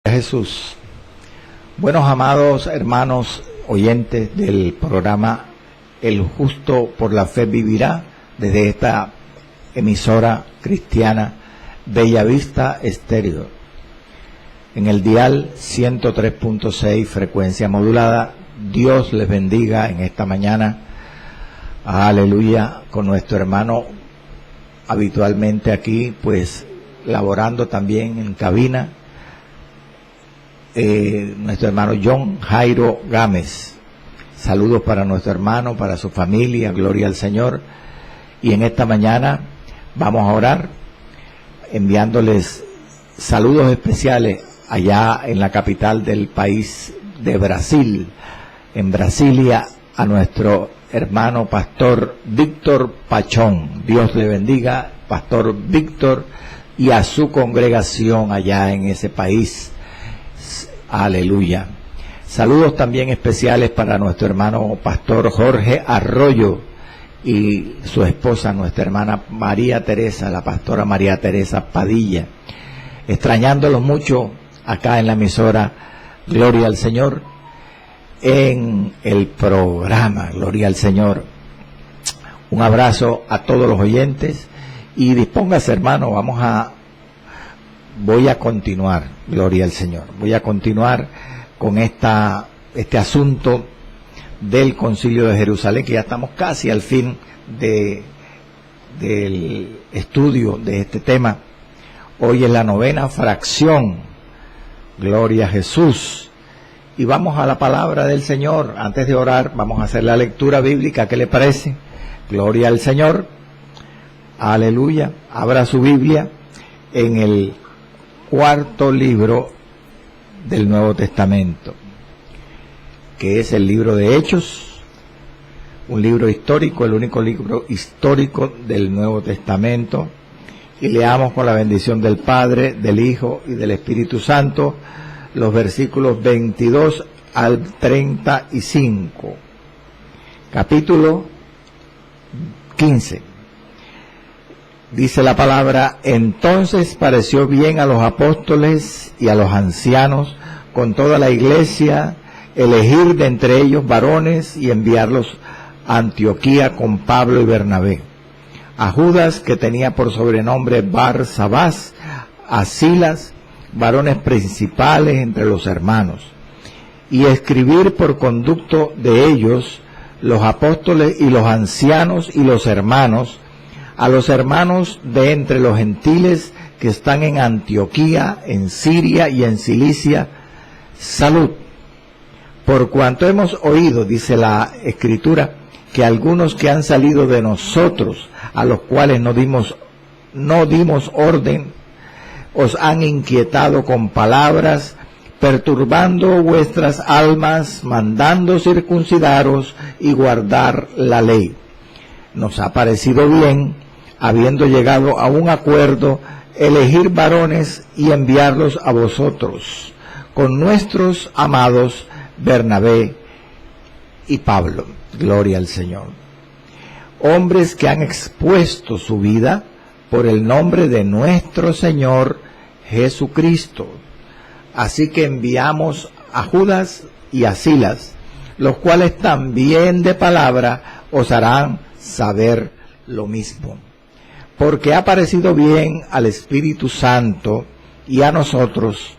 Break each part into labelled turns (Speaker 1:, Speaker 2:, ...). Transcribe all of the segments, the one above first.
Speaker 1: Jesús. Buenos amados hermanos oyentes del programa El Justo por la Fe Vivirá, desde esta emisora cristiana Bellavista Estéreo, en el dial 103.6 frecuencia modulada. Dios les bendiga en esta mañana, aleluya, con nuestro hermano habitualmente aquí, pues laborando también en cabina, nuestro hermano John Jairo Gámez. Saludos para nuestro hermano, para su familia, gloria al Señor. Y en esta mañana vamos a orar enviándoles saludos especiales allá en la capital del país de Brasil, en Brasilia, a nuestro hermano pastor Víctor Pachón. Dios le bendiga, pastor Víctor, y a su congregación allá en ese país. Aleluya. Saludos también especiales para nuestro hermano pastor Jorge Arroyo y su esposa, nuestra hermana María Teresa, la pastora María Teresa Padilla. Extrañándolos mucho acá en la emisora Gloria al Señor, en el programa Gloria al Señor. Un abrazo a todos los oyentes y dispóngase, hermano, voy a continuar, gloria al Señor. Voy a continuar con este asunto del Concilio de Jerusalén, que ya estamos casi al fin del estudio de este tema. Hoy es la 9ª fracción, gloria a Jesús. Y vamos a la palabra del Señor. Antes de orar, vamos a hacer la lectura bíblica. ¿Qué le parece? Gloria al Señor. Aleluya. Abra su Biblia en el 4º libro del Nuevo Testamento, que es el libro de Hechos, un libro histórico, el único libro histórico del Nuevo Testamento. Y leamos con la bendición del Padre, del Hijo y del Espíritu Santo los versículos 22 al 35. Capítulo 15. Dice la palabra: entonces pareció bien a los apóstoles y a los ancianos con toda la iglesia elegir de entre ellos varones y enviarlos a Antioquía con Pablo y Bernabé, a Judas, que tenía por sobrenombre Barsabás, a Silas, varones principales entre los hermanos, y escribir por conducto de ellos los apóstoles y los ancianos y los hermanos, a los hermanos de entre los gentiles que están en Antioquía, en Siria y en Cilicia, salud. Por cuanto hemos oído, dice la Escritura, que algunos que han salido de nosotros, a los cuales no dimos orden, os han inquietado con palabras, perturbando vuestras almas, mandando circuncidaros y guardar la ley. Nos ha parecido bien, habiendo llegado a un acuerdo, elegir varones y enviarlos a vosotros, con nuestros amados Bernabé y Pablo. Gloria al Señor. Hombres que han expuesto su vida por el nombre de nuestro Señor Jesucristo. Así que enviamos a Judas y a Silas, los cuales también de palabra os harán saber lo mismo. Porque ha parecido bien al Espíritu Santo y a nosotros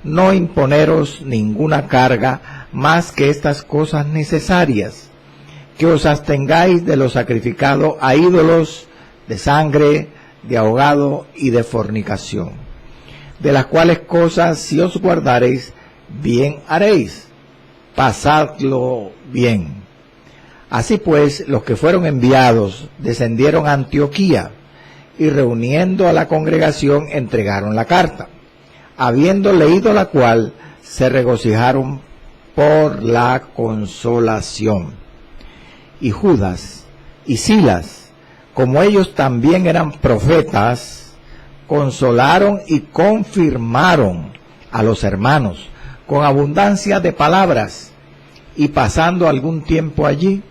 Speaker 1: no imponeros ninguna carga más que estas cosas necesarias, que os abstengáis de lo sacrificado a ídolos, de sangre, de ahogado y de fornicación, de las cuales cosas si os guardareis, bien haréis. Pasadlo bien. Así pues, los que fueron enviados descendieron a Antioquía y, reuniendo a la congregación, entregaron la carta. Habiendo leído la cual, se regocijaron por la consolación. Y Judas y Silas, como ellos también eran profetas, consolaron y confirmaron a los hermanos con abundancia de palabras, y pasando algún tiempo allí,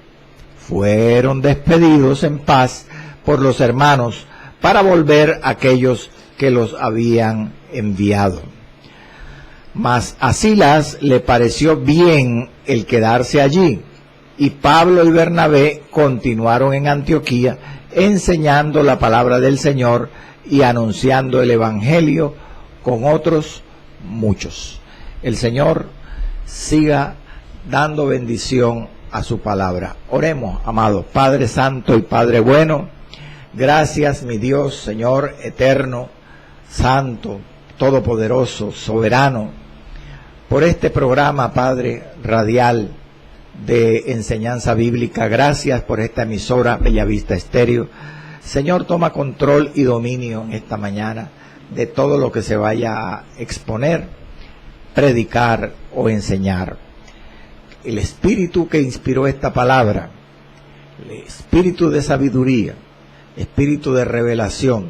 Speaker 1: fueron despedidos en paz por los hermanos para volver a aquellos que los habían enviado. Mas a Silas le pareció bien el quedarse allí, y Pablo y Bernabé continuaron en Antioquía, enseñando la palabra del Señor y anunciando el Evangelio con otros muchos. El Señor siga dando bendición a su palabra. Oremos, amados. Padre Santo y Padre bueno, gracias, mi Dios, Señor eterno, santo, todopoderoso, soberano, por este programa, Padre, radial de enseñanza bíblica. Gracias por esta emisora Bellavista Estéreo. Señor, toma control y dominio en esta mañana de todo lo que se vaya a exponer, predicar o enseñar. El espíritu que inspiró esta palabra, el espíritu de sabiduría, espíritu de revelación,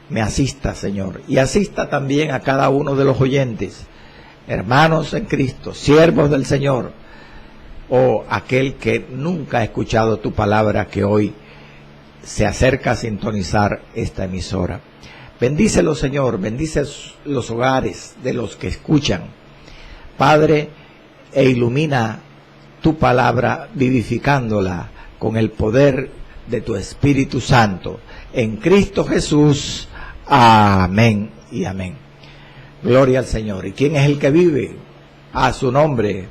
Speaker 1: me asista, Señor, y asista también a cada uno de los oyentes, hermanos en Cristo, siervos del Señor, o aquel que nunca ha escuchado tu palabra, que hoy se acerca a sintonizar esta emisora. Bendícelo, Señor, bendice los hogares de los que escuchan, Padre, e ilumina tu palabra vivificándola con el poder de tu Espíritu Santo. En Cristo Jesús, amén y amén. Gloria al Señor. ¿Y quién es el que vive? A su nombre.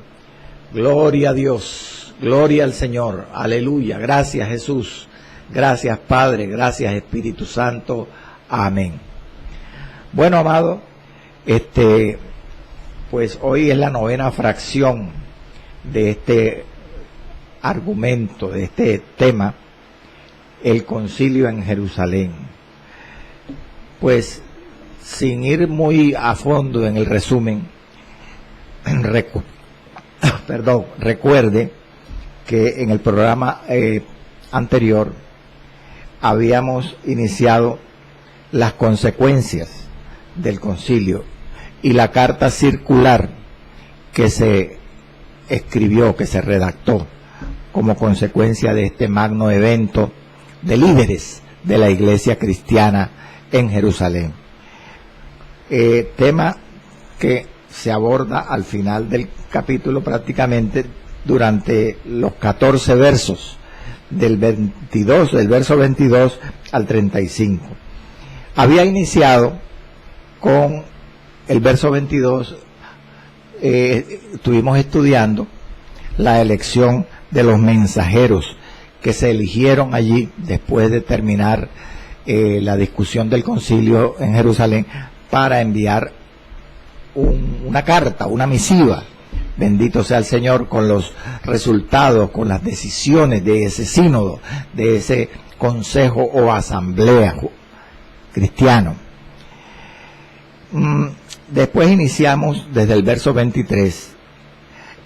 Speaker 1: Gloria a Dios. Gloria al Señor. Aleluya. Gracias, Jesús. Gracias, Padre. Gracias, Espíritu Santo. Amén. Bueno, amado, pues hoy es la 9ª fracción de este argumento, de este tema, el concilio en Jerusalén. Pues sin ir muy a fondo en el resumen, recuerde que en el programa anterior habíamos iniciado las consecuencias del concilio y la carta circular que se escribió, que se redactó como consecuencia de este magno evento de líderes de la iglesia cristiana en Jerusalén. Tema que se aborda al final del capítulo, prácticamente durante los 14 versos del verso 22 al 35. Había iniciado con el verso 22, estuvimos estudiando la elección de los mensajeros que se eligieron allí después de terminar la discusión del concilio en Jerusalén, para enviar una carta, una misiva, bendito sea el Señor, con los resultados, con las decisiones de ese sínodo, de ese consejo o asamblea cristiano. Después iniciamos desde el verso 23,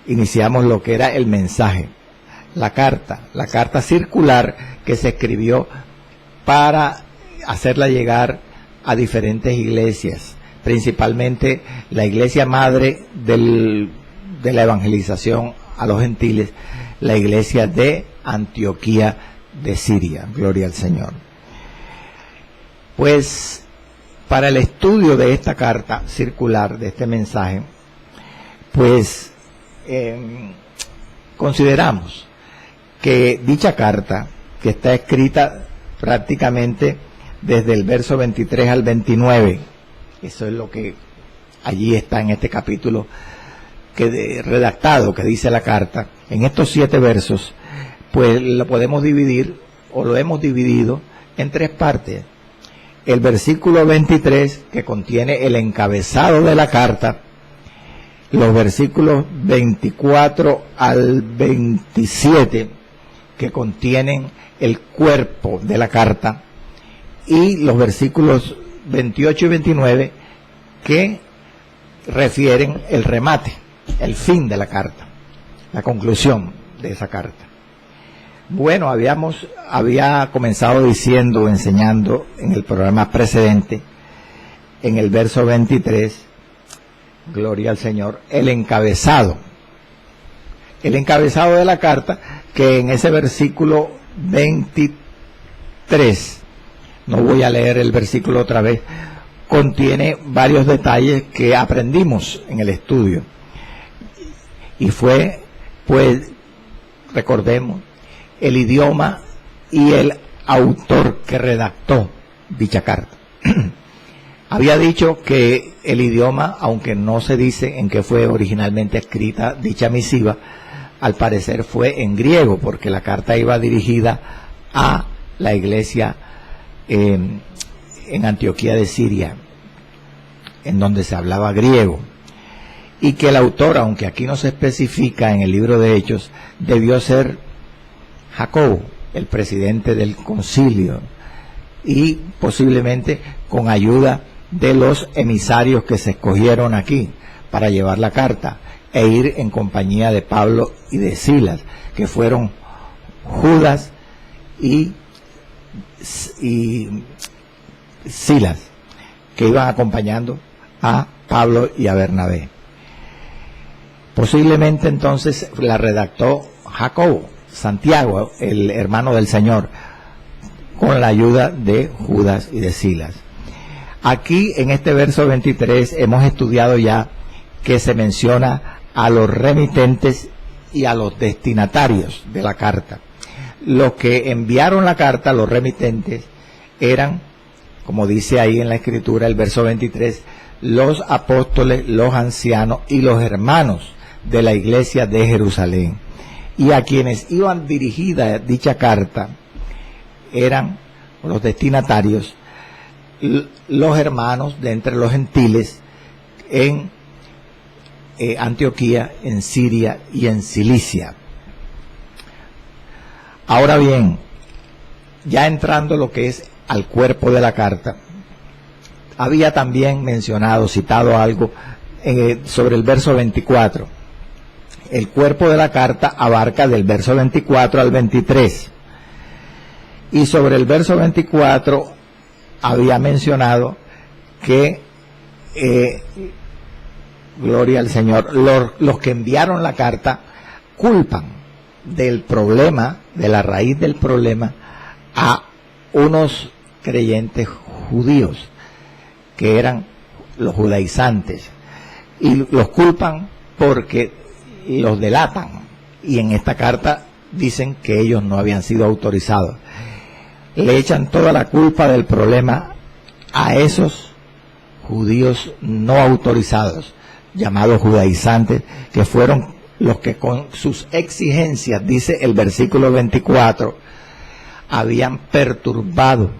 Speaker 1: iniciamos lo que era el mensaje, la carta circular que se escribió para hacerla llegar a diferentes iglesias, principalmente la iglesia madre de la evangelización a los gentiles, la iglesia de Antioquía de Siria. Gloria al Señor. Pues para el estudio de esta carta circular, de este mensaje, pues consideramos que dicha carta, que está escrita prácticamente desde el verso 23 al 29, eso es lo que allí está en este capítulo redactado, que dice la carta, en estos 7 versos, pues lo podemos dividir, o lo hemos dividido, en 3 partes. El versículo 23, que contiene el encabezado de la carta, los versículos 24 al 27, que contienen el cuerpo de la carta, y los versículos 28 y 29, que refieren el remate, el fin de la carta, la conclusión de esa carta. Bueno, había comenzado diciendo, enseñando en el programa precedente, en el verso 23, gloria al Señor, el encabezado de la carta, que en ese versículo 23, no voy a leer el versículo otra vez, contiene varios detalles que aprendimos en el estudio. Y fue, pues, recordemos, el idioma y el autor que redactó dicha carta. Había dicho que el idioma, aunque no se dice en qué fue originalmente escrita dicha misiva, al parecer fue en griego, porque la carta iba dirigida a la iglesia en Antioquía de Siria, en donde se hablaba griego, y que el autor, aunque aquí no se especifica en el libro de Hechos, debió ser Jacobo, el presidente del concilio, y posiblemente con ayuda de los emisarios que se escogieron aquí para llevar la carta e ir en compañía de Pablo y de Silas, que fueron Judas y Silas, que iban acompañando a Pablo y a Bernabé. Posiblemente entonces la redactó Jacobo, Santiago, el hermano del Señor, con la ayuda de Judas y de Silas. Aquí en este verso 23 hemos estudiado ya que se menciona a los remitentes y a los destinatarios de la carta. Los que enviaron la carta, los remitentes, eran, como dice ahí en la escritura, el verso 23, los apóstoles, los ancianos y los hermanos de la iglesia de Jerusalén. Y a quienes iban dirigida dicha carta eran los destinatarios, los hermanos de entre los gentiles en Antioquía, en Siria y en Cilicia. Ahora bien, ya entrando lo que es al cuerpo de la carta, había también mencionado, citado algo sobre el verso 24. El cuerpo de la carta abarca del verso 24 al 23. Y sobre el verso 24 había mencionado que, gloria al Señor, los que enviaron la carta culpan del problema, de la raíz del problema, a unos creyentes judíos, que eran los judaizantes, y los culpan porque los delatan, y en esta carta dicen que ellos no habían sido autorizados. Le echan toda la culpa del problema a esos judíos no autorizados, llamados judaizantes, que fueron los que con sus exigencias, dice el versículo 24, habían perturbado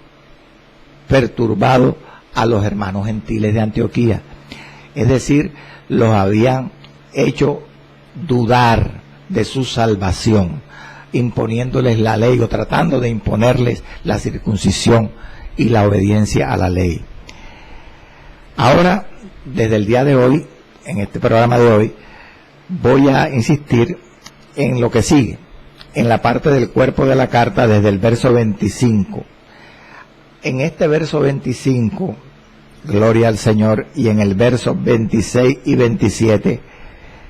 Speaker 1: a los hermanos gentiles de Antioquía. Es decir, los habían hecho dudar de su salvación, imponiéndoles la ley o tratando de imponerles la circuncisión y la obediencia a la ley. Ahora, desde el día de hoy, en este programa de hoy, voy a insistir en lo que sigue, en la parte del cuerpo de la carta desde el verso 25. En este verso 25, gloria al Señor, y en el verso 26 y 27,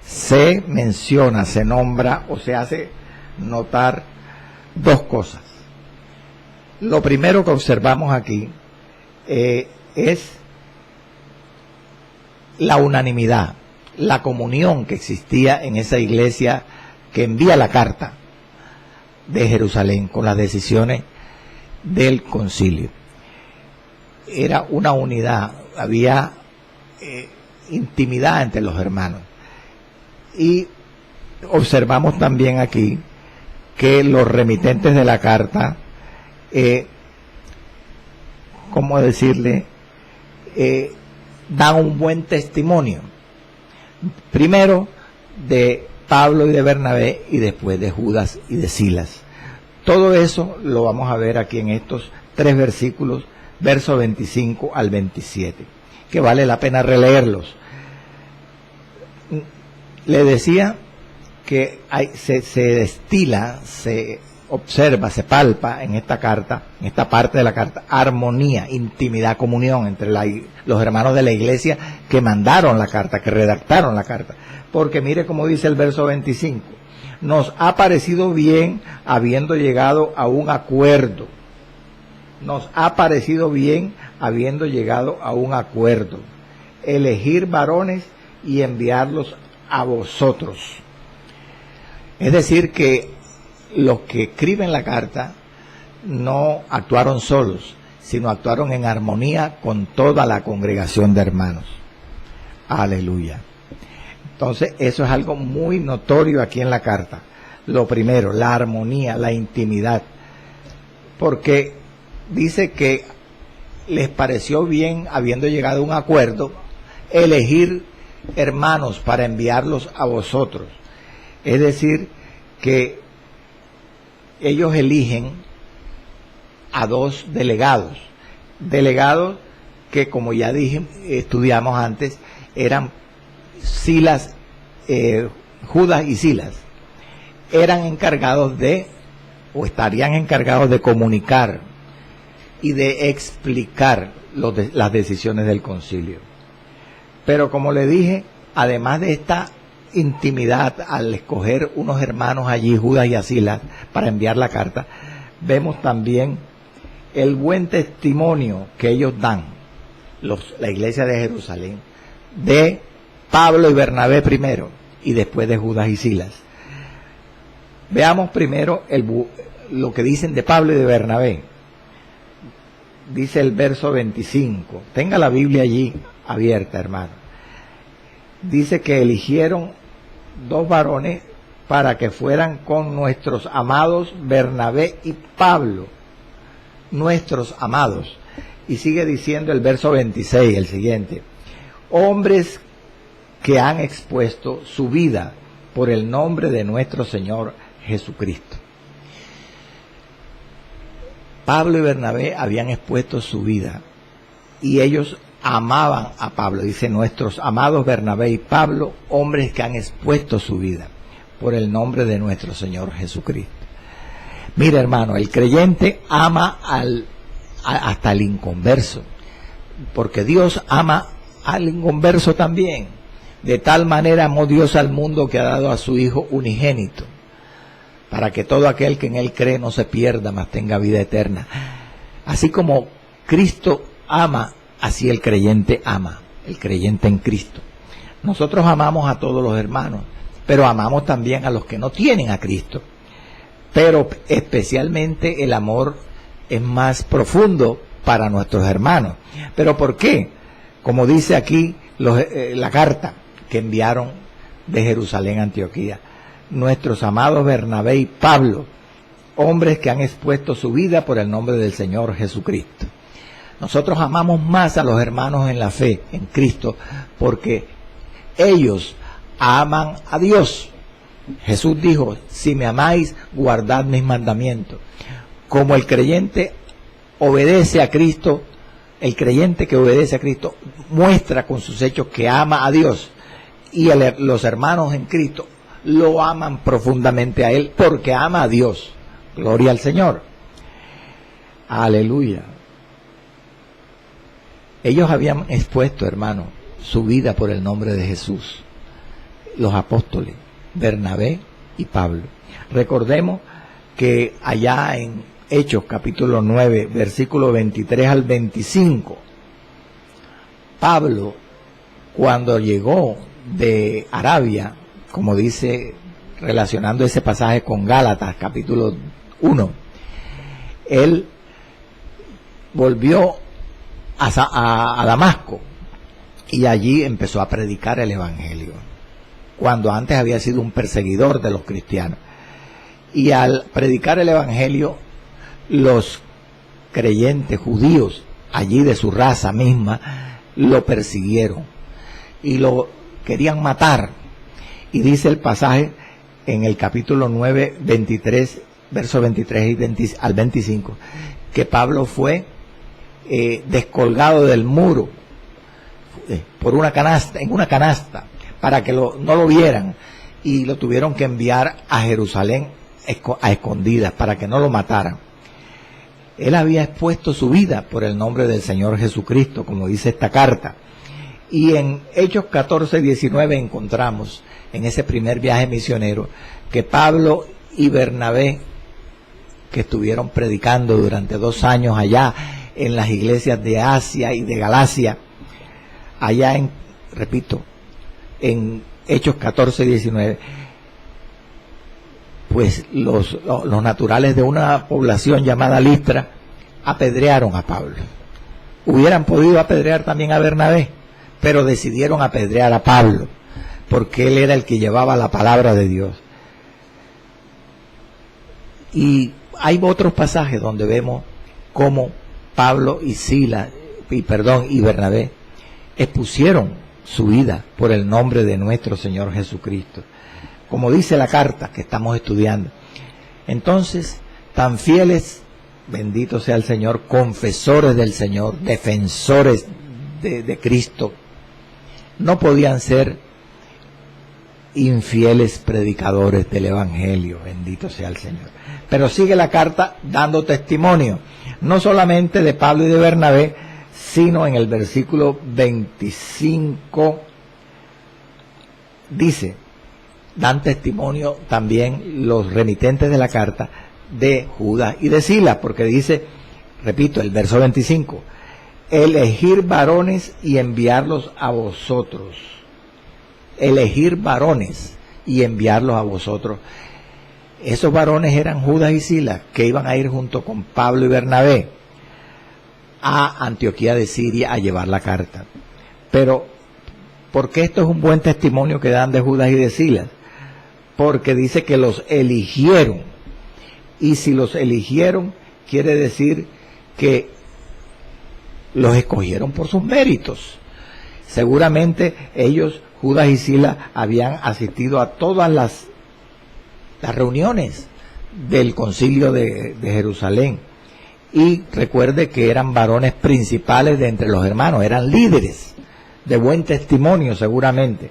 Speaker 1: se menciona, se nombra o se hace notar dos cosas. Lo primero que observamos aquí es la unanimidad, la comunión que existía en esa iglesia que envía la carta de Jerusalén con las decisiones del concilio. Era una unidad, había intimidad entre los hermanos. Y observamos también aquí que los remitentes de la carta, ¿cómo decirle?, dan un buen testimonio. Primero de Pablo y de Bernabé, y después de Judas y de Silas. Todo eso lo vamos a ver aquí en estos 3 versículos, verso 25 al 27, que vale la pena releerlos. Le decía que se destila, se observa, se palpa en esta carta, en esta parte de la carta, armonía, intimidad, comunión entre los hermanos de la iglesia que mandaron la carta, que redactaron la carta. Porque mire cómo dice el verso 25, nos ha parecido bien, habiendo llegado a un acuerdo, nos ha parecido bien, habiendo llegado a un acuerdo, elegir varones y enviarlos a vosotros. Es decir, que los que escriben la carta no actuaron solos, sino actuaron en armonía con toda la congregación de hermanos. Aleluya. Entonces, eso es algo muy notorio aquí en la carta. Lo primero, la armonía, la intimidad. Porque dice que les pareció bien, habiendo llegado a un acuerdo, elegir hermanos para enviarlos a vosotros. Es decir, que ellos eligen a 2 delegados. Delegados que, como ya dije, estudiamos antes, eran Silas, Judas y Silas. Eran encargados de, o estarían encargados de comunicar y de explicar las decisiones del concilio. Pero como le dije, además de esta intimidad al escoger unos hermanos allí, Judas y a Silas, para enviar la carta, vemos también el buen testimonio que ellos dan, la iglesia de Jerusalén, de Pablo y Bernabé primero, y después de Judas y Silas. Veamos primero lo que dicen de Pablo y de Bernabé. Dice el verso 25. Tenga la Biblia allí abierta, hermano. Dice que eligieron 2 varones para que fueran con nuestros amados Bernabé y Pablo. Nuestros amados. Y sigue diciendo el verso 26, el siguiente. Hombres que han expuesto su vida por el nombre de nuestro Señor Jesucristo. Pablo y Bernabé habían expuesto su vida y ellos amaban a Pablo. Dice, nuestros amados Bernabé y Pablo, hombres que han expuesto su vida por el nombre de nuestro Señor Jesucristo. Mira, hermano, el creyente ama hasta el inconverso, porque Dios ama al inconverso también. De tal manera amó Dios al mundo que ha dado a su Hijo unigénito, para que todo aquel que en Él cree no se pierda, mas tenga vida eterna. Así como Cristo ama, así el creyente ama, el creyente en Cristo. Nosotros amamos a todos los hermanos, pero amamos también a los que no tienen a Cristo. Pero especialmente el amor es más profundo para nuestros hermanos. ¿Pero por qué? Como dice aquí la carta que enviaron de Jerusalén a Antioquía. Nuestros amados Bernabé y Pablo, hombres que han expuesto su vida por el nombre del Señor Jesucristo. Nosotros amamos más a los hermanos en la fe, en Cristo, porque ellos aman a Dios. Jesús dijo, si me amáis, guardad mis mandamientos. Como el creyente obedece a Cristo, el creyente que obedece a Cristo muestra con sus hechos que ama a Dios, y los hermanos en Cristo lo aman profundamente a Él porque ama a Dios. Gloria al Señor. Aleluya. Ellos habían expuesto, hermano, su vida por el nombre de Jesús. Los apóstoles, Bernabé y Pablo. Recordemos que allá en Hechos capítulo 9, versículo 23 al 25, Pablo, cuando llegó de Arabia, como dice, relacionando ese pasaje con Gálatas, capítulo 1, él volvió a Damasco y allí empezó a predicar el Evangelio, cuando antes había sido un perseguidor de los cristianos. Y al predicar el Evangelio, los creyentes judíos, allí de su raza misma, lo persiguieron y lo querían matar. Y dice el pasaje en el capítulo 9, 23, versos 23 al 25, que Pablo fue descolgado del muro por una canasta, en una canasta, para que no lo vieran, y lo tuvieron que enviar a Jerusalén a escondidas para que no lo mataran. Él había expuesto su vida por el nombre del Señor Jesucristo, como dice esta carta. Y en Hechos 14, 19 encontramos, en ese primer viaje misionero, que Pablo y Bernabé, que estuvieron predicando durante 2 años allá en las iglesias de Asia y de Galacia, allá en, repito, en Hechos 14 y 19, pues los naturales de una población llamada Listra apedrearon a Pablo. Hubieran podido apedrear también a Bernabé, pero decidieron apedrear a Pablo, porque él era el que llevaba la palabra de Dios. Y hay otros pasajes donde vemos cómo Pablo y Bernabé expusieron su vida por el nombre de nuestro Señor Jesucristo, como dice la carta que estamos estudiando. Entonces, tan fieles, bendito sea el Señor, confesores del Señor, defensores de Cristo, no podían ser infieles predicadores del Evangelio, bendito sea el Señor. Pero sigue la carta dando testimonio, no solamente de Pablo y de Bernabé, sino en el versículo 25 dice, dan testimonio también los remitentes de la carta de Judas y de Silas, porque dice, repito, el verso 25, elegir varones y enviarlos a vosotros. Elegir varones y enviarlos a vosotros. Esos varones eran Judas y Silas, que iban a ir junto con Pablo y Bernabé a Antioquía de Siria a llevar la carta. Pero, ¿por qué esto es un buen testimonio que dan de Judas y de Silas? Porque dice que los eligieron. Y si los eligieron, quiere decir que los escogieron por sus méritos. Seguramente ellos, Judas y Silas, habían asistido a todas las reuniones del concilio de Jerusalén. Y recuerde que eran varones principales de entre los hermanos, eran líderes de buen testimonio seguramente.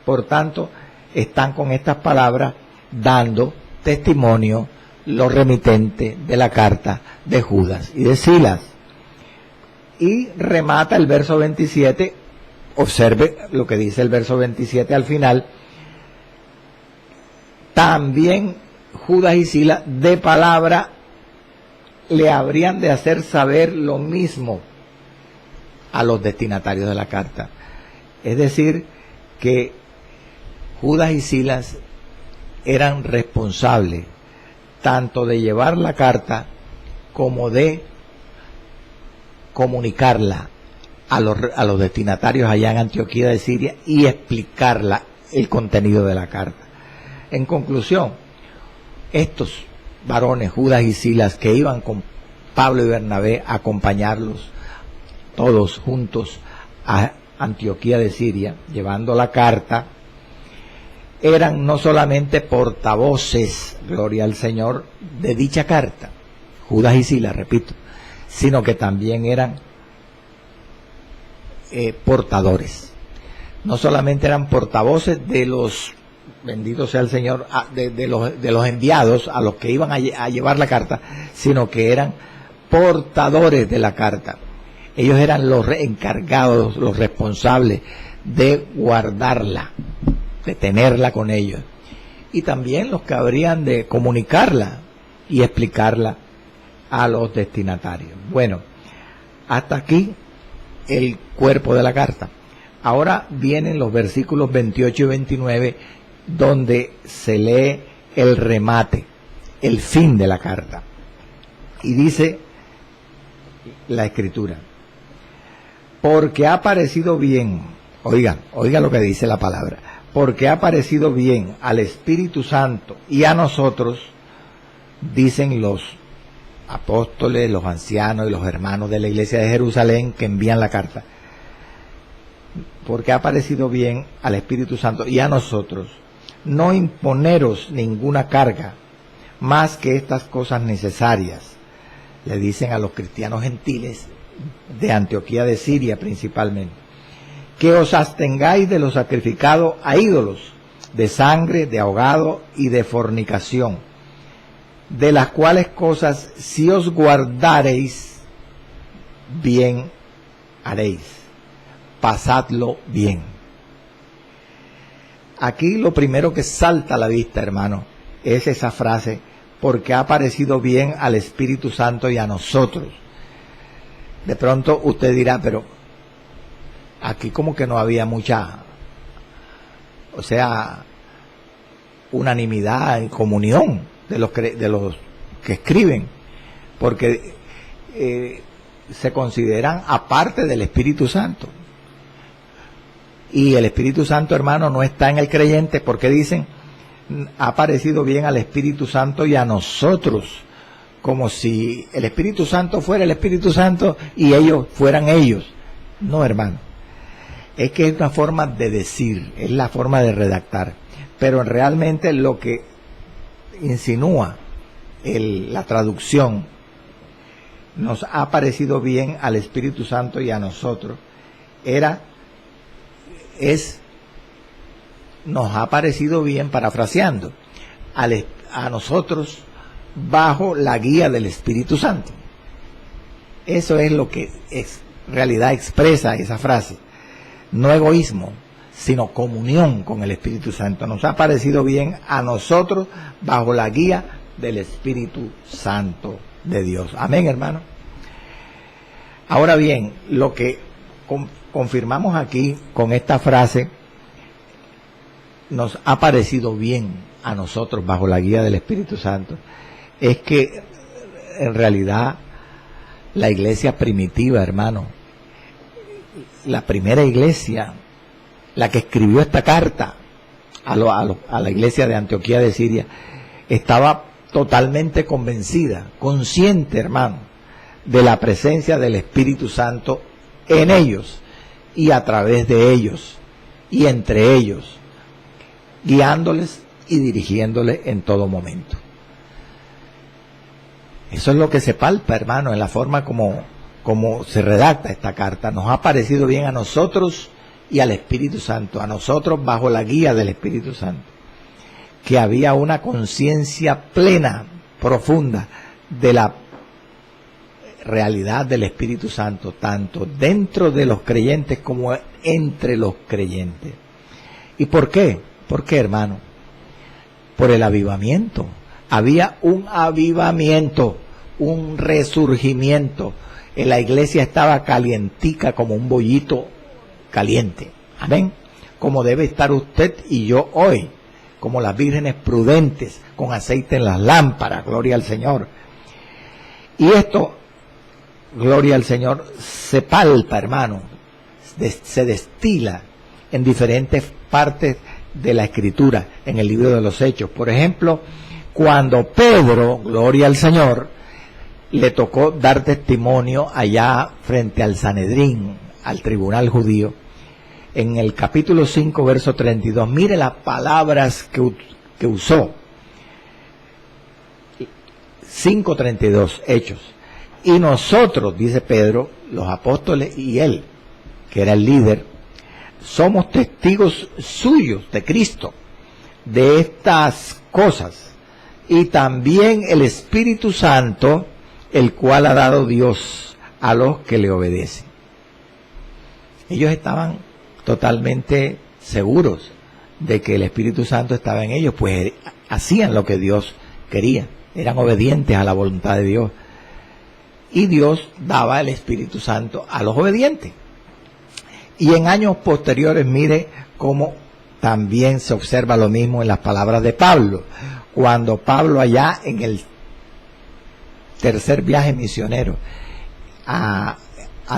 Speaker 1: Por tanto, están con estas palabras dando testimonio los remitentes de la carta de Judas y de Silas. Y remata el verso 27, observe lo que dice el verso 27 al final, también Judas y Silas de palabra le habrían de hacer saber lo mismo a los destinatarios de la carta. Es decir, que Judas y Silas eran responsables tanto de llevar la carta como de comunicarla a los destinatarios allá en Antioquía de Siria y explicarla el contenido de la carta. En conclusión, estos varones, Judas y Silas, que iban con Pablo y Bernabé a acompañarlos todos juntos a Antioquía de Siria, llevando la carta, eran no solamente portavoces, gloria al Señor, de dicha carta, Judas y Silas, repito, sino que también eran portadores. No solamente eran portavoces de los, bendito sea el Señor, de los enviados a los que iban a llevar la carta, sino que eran portadores de la carta. Ellos eran los encargados, los responsables de guardarla, de tenerla con ellos. Y también los que habrían de comunicarla y explicarla a los destinatarios. Bueno, hasta aquí el cuerpo de la carta. Ahora vienen los versículos 28 y 29, donde se lee el remate, el fin de la carta. Y dice la Escritura: porque ha parecido bien, oiga lo que dice la palabra, porque ha parecido bien al Espíritu Santo y a nosotros, dicen los apóstoles, los ancianos y los hermanos de la iglesia de Jerusalén que envían la carta, porque ha parecido bien al Espíritu Santo y a nosotros no imponeros ninguna carga más que estas cosas necesarias. Le dicen a los cristianos gentiles de Antioquía de Siria principalmente, que os abstengáis de lo sacrificado a ídolos, de sangre, de ahogado y de fornicación, de las cuales cosas si os guardareis, bien haréis. Pasadlo bien. Aquí lo primero que salta a la vista, hermano, es esa frase: porque ha parecido bien al Espíritu Santo y a nosotros. De pronto usted dirá, pero aquí como que no había mucha, o sea, unanimidad y comunión de los que escriben, porque se consideran aparte del Espíritu Santo. Y el Espíritu Santo, hermano, no está en el creyente, porque dicen, ha parecido bien al Espíritu Santo y a nosotros, como si el Espíritu Santo fuera el Espíritu Santo y ellos fueran ellos. No, hermano, es que es una forma de decir, es la forma de redactar, pero realmente lo que insinúa la traducción, nos ha parecido bien al Espíritu Santo y a nosotros, nos ha parecido bien, parafraseando, a nosotros bajo la guía del Espíritu Santo. Eso es lo que en realidad expresa esa frase. No egoísmo, sino comunión con el Espíritu Santo. Nos ha parecido bien a nosotros bajo la guía del Espíritu Santo de Dios. Amén, hermano. Ahora bien, lo que confirmamos aquí con esta frase, nos ha parecido bien a nosotros bajo la guía del Espíritu Santo, es que en realidad la iglesia primitiva, hermano, la primera iglesia, la que escribió esta carta a la iglesia de Antioquía de Siria, estaba totalmente convencida, consciente, hermano, de la presencia del Espíritu Santo en ellos y a través de ellos y entre ellos, guiándoles y dirigiéndoles en todo momento. Eso es lo que se palpa, hermano, en la forma como se redacta esta carta. Nos ha parecido bien a nosotros y al Espíritu Santo, a nosotros bajo la guía del Espíritu Santo, que había una conciencia plena, profunda, de la realidad del Espíritu Santo, tanto dentro de los creyentes como entre los creyentes. ¿Y por qué? ¿Por qué, hermano? Por el avivamiento. Había un avivamiento, un resurgimiento. En la iglesia estaba calientica como un bollito caliente. Amén. Como debe estar usted y yo hoy, como las vírgenes prudentes, con aceite en las lámparas. Gloria al Señor. Y esto, gloria al Señor, se palpa, hermano, se destila en diferentes partes de la Escritura, en el libro de los Hechos. Por ejemplo, cuando Pedro, gloria al Señor, le tocó dar testimonio allá frente al Sanedrín, al tribunal judío, en el capítulo 5, verso 32, mire las palabras que usó. 5:32, Hechos. Y nosotros, dice Pedro, los apóstoles y él, que era el líder, somos testigos suyos de Cristo, de estas cosas, y también el Espíritu Santo, el cual ha dado Dios a los que le obedecen. Ellos estaban totalmente seguros de que el Espíritu Santo estaba en ellos, pues hacían lo que Dios quería, eran obedientes a la voluntad de Dios. Y Dios daba el Espíritu Santo a los obedientes. Y en años posteriores, mire cómo también se observa lo mismo en las palabras de Pablo. Cuando Pablo allá en el tercer viaje misionero a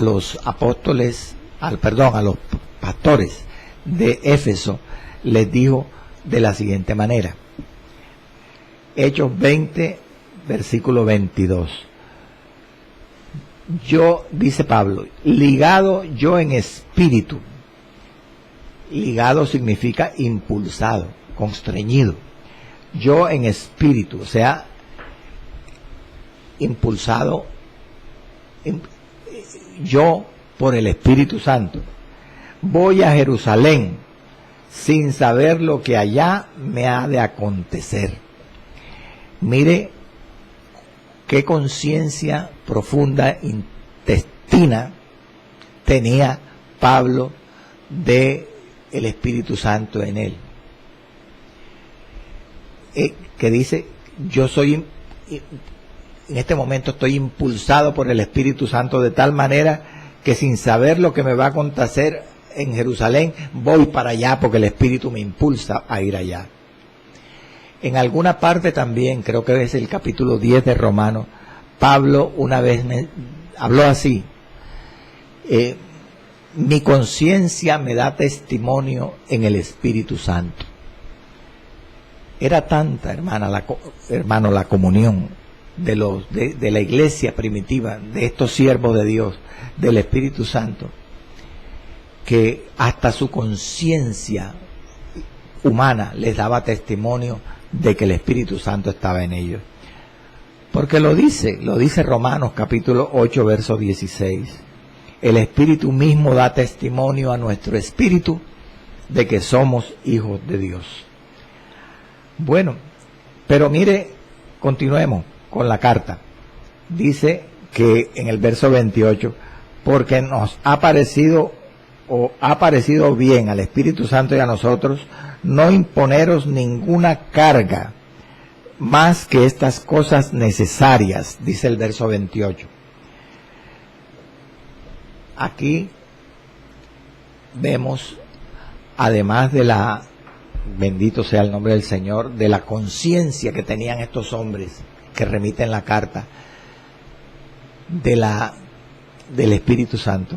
Speaker 1: los apóstoles, a los pastores de Éfeso, les dijo de la siguiente manera. Hechos 20, versículo 22. Yo, dice Pablo, ligado yo en espíritu. Ligado significa impulsado, constreñido. Yo en espíritu, o sea, impulsado, yo por el Espíritu Santo. Voy a Jerusalén sin saber lo que allá me ha de acontecer. Mire qué conciencia profunda, intestina, tenía Pablo de el Espíritu Santo en él. Que dice, yo soy, en este momento estoy impulsado por el Espíritu Santo de tal manera que sin saber lo que me va a acontecer en Jerusalén, voy para allá porque el Espíritu me impulsa a ir allá. En alguna parte también, creo que es el capítulo 10 de Romanos, Pablo una vez me habló así: mi conciencia me da testimonio en el Espíritu Santo. Era tanta, hermano, la comunión de la iglesia primitiva, de estos siervos de Dios, del Espíritu Santo, que hasta su conciencia humana les daba testimonio de que el Espíritu Santo estaba en ellos. Porque lo dice Romanos capítulo 8, verso 16. El Espíritu mismo da testimonio a nuestro espíritu de que somos hijos de Dios. Bueno, pero mire, continuemos con la carta. Dice que en el verso 28, porque nos ha parecido bien al Espíritu Santo y a nosotros no imponeros ninguna carga más que estas cosas necesarias, dice el verso 28. Aquí vemos, además de la, bendito sea el nombre del Señor, de la conciencia que tenían estos hombres que remiten la carta, del Espíritu Santo.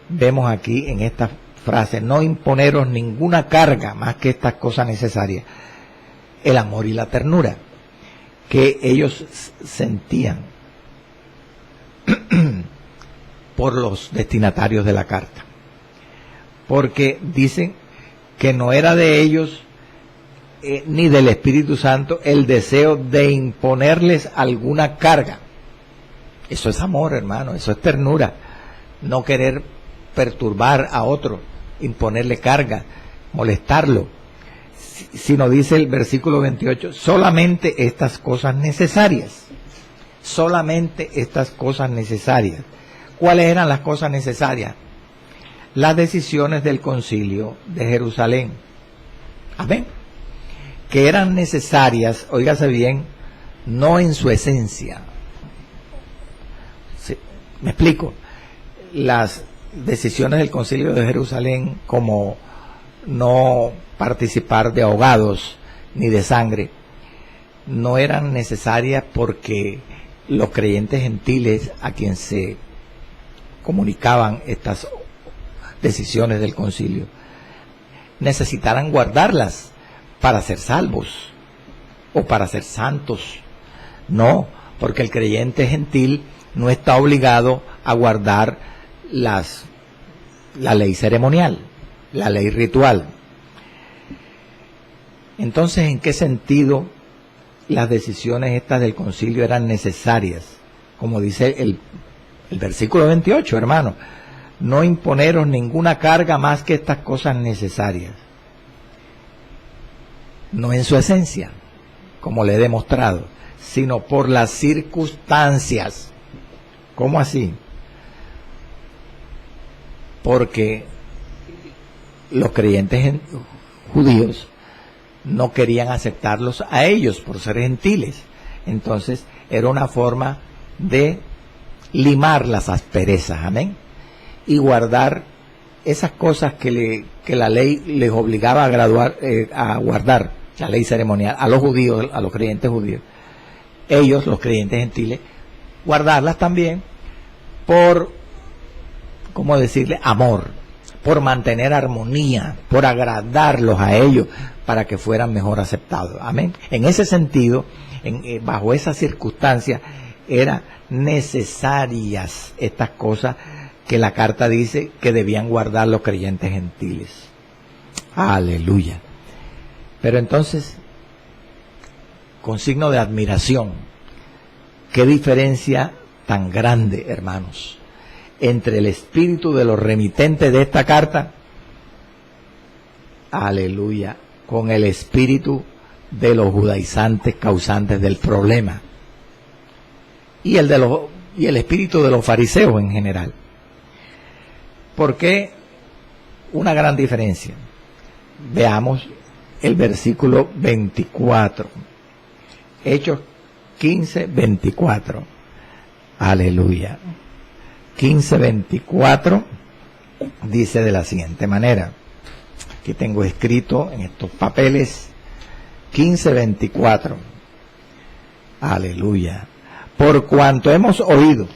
Speaker 1: Vemos aquí en esta frase, no imponeros ninguna carga más que estas cosas necesarias, el amor y la ternura que ellos sentían por los destinatarios de la carta, porque dicen que no era de ellos ni del Espíritu Santo el deseo de imponerles alguna carga. Eso es amor, hermano, eso es ternura, no querer perturbar a otro, imponerle carga, molestarlo, sino dice el versículo 28, solamente estas cosas necesarias, solamente estas cosas necesarias. ¿Cuáles eran las cosas necesarias? Las decisiones del concilio de Jerusalén. Amén. Que eran necesarias, óigase bien, no en su esencia. ¿Sí? ¿Me explico? Las decisiones del concilio de Jerusalén, como no participar de ahogados ni de sangre, no eran necesarias porque los creyentes gentiles a quien se comunicaban estas decisiones del concilio necesitaran guardarlas para ser salvos o para ser santos. No, porque el creyente gentil no está obligado a guardar la ley ceremonial, la ley ritual. Entonces, ¿en qué sentido las decisiones estas del concilio eran necesarias? Como dice el versículo 28, hermano, no imponeros ninguna carga más que estas cosas necesarias. No en su esencia, como le he demostrado, sino por las circunstancias. ¿Cómo así? Porque los creyentes judíos no querían aceptarlos a ellos por ser gentiles. Entonces era una forma de limar las asperezas, amén, y guardar esas cosas que la ley les obligaba a guardar, la ley ceremonial, a los judíos, a los creyentes judíos. Ellos, los creyentes gentiles, guardarlas también por, ¿cómo decirle?, amor, por mantener armonía, por agradarlos a ellos, para que fueran mejor aceptados. Amén. En ese sentido, bajo esas circunstancias, eran necesarias estas cosas que la carta dice que debían guardar los creyentes gentiles. Aleluya. Pero entonces, con signo de admiración, qué diferencia tan grande, hermanos, entre el espíritu de los remitentes de esta carta, aleluya, con el espíritu de los judaizantes causantes del problema, y el espíritu de los fariseos en general. ¿Por qué una gran diferencia? Veamos el versículo 24. Hechos 15:24. Aleluya. 15:24 dice de la siguiente manera. Aquí tengo escrito en estos papeles 15:24. Aleluya. Por cuanto hemos oído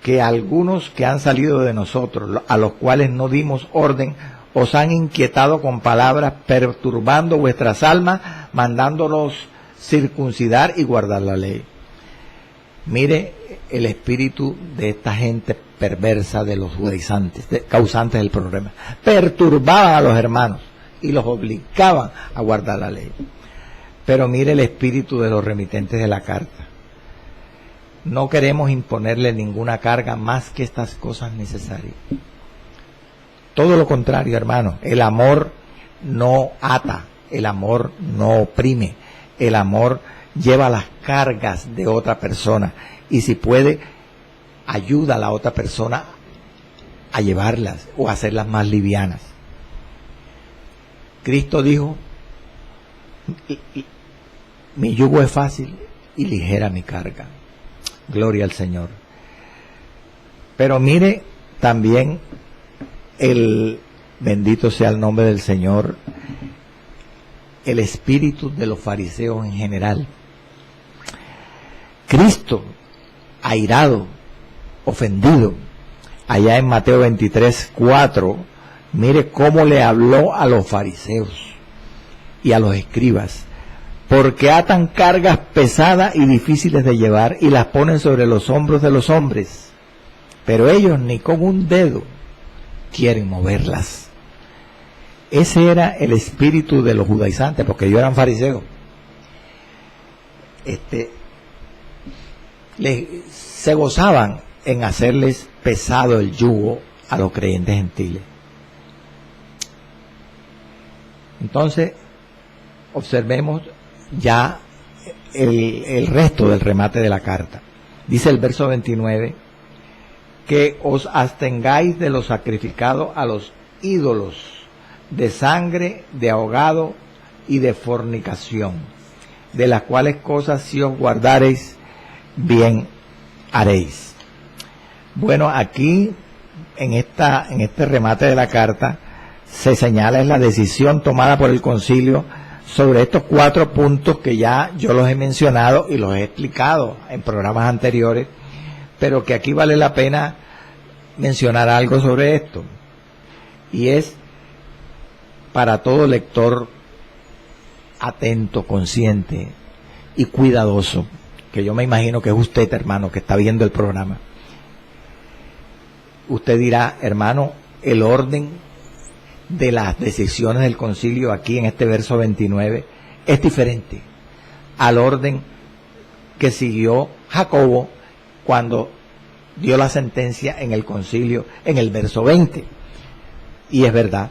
Speaker 1: que algunos que han salido de nosotros, a los cuales no dimos orden, os han inquietado con palabras, perturbando vuestras almas, mandándolos circuncidar y guardar la ley. Mire el espíritu de esta gente perversa, de los judaizantes, causantes del problema. Perturbaban a los hermanos y los obligaban a guardar la ley. Pero mire el espíritu de los remitentes de la carta. No queremos imponerle ninguna carga más que estas cosas necesarias. Todo lo contrario, hermano. El amor no ata, el amor no oprime, el amor lleva las cargas de otra persona y si puede, ayuda a la otra persona a llevarlas o a hacerlas más livianas. Cristo dijo, mi yugo es fácil y ligera mi carga. Gloria al Señor. Pero mire también bendito sea el nombre del Señor, el espíritu de los fariseos en general. Cristo, airado, ofendido, allá en Mateo 23:4, mire cómo le habló a los fariseos y a los escribas. Porque atan cargas pesadas y difíciles de llevar y las ponen sobre los hombros de los hombres, pero ellos ni con un dedo quieren moverlas. Ese era el espíritu de los judaizantes, porque ellos eran fariseos. Se gozaban en hacerles pesado el yugo a los creyentes gentiles. Entonces, observemos ya el resto del remate de la carta. Dice el verso 29, que os abstengáis de lo sacrificado a los ídolos, de sangre, de ahogado y de fornicación, de las cuales cosas si os guardareis, bien haréis. Bueno, aquí en este remate de la carta se señala es la decisión tomada por el concilio sobre estos 4 puntos que ya yo los he mencionado y los he explicado en programas anteriores, pero que aquí vale la pena mencionar algo sobre esto. Y es para todo lector atento, consciente y cuidadoso, que yo me imagino que es usted, hermano, que está viendo el programa. Usted dirá, hermano, el orden de las decisiones del concilio aquí en este verso 29 es diferente al orden que siguió Jacobo cuando dio la sentencia en el concilio en el verso 20. Y es verdad.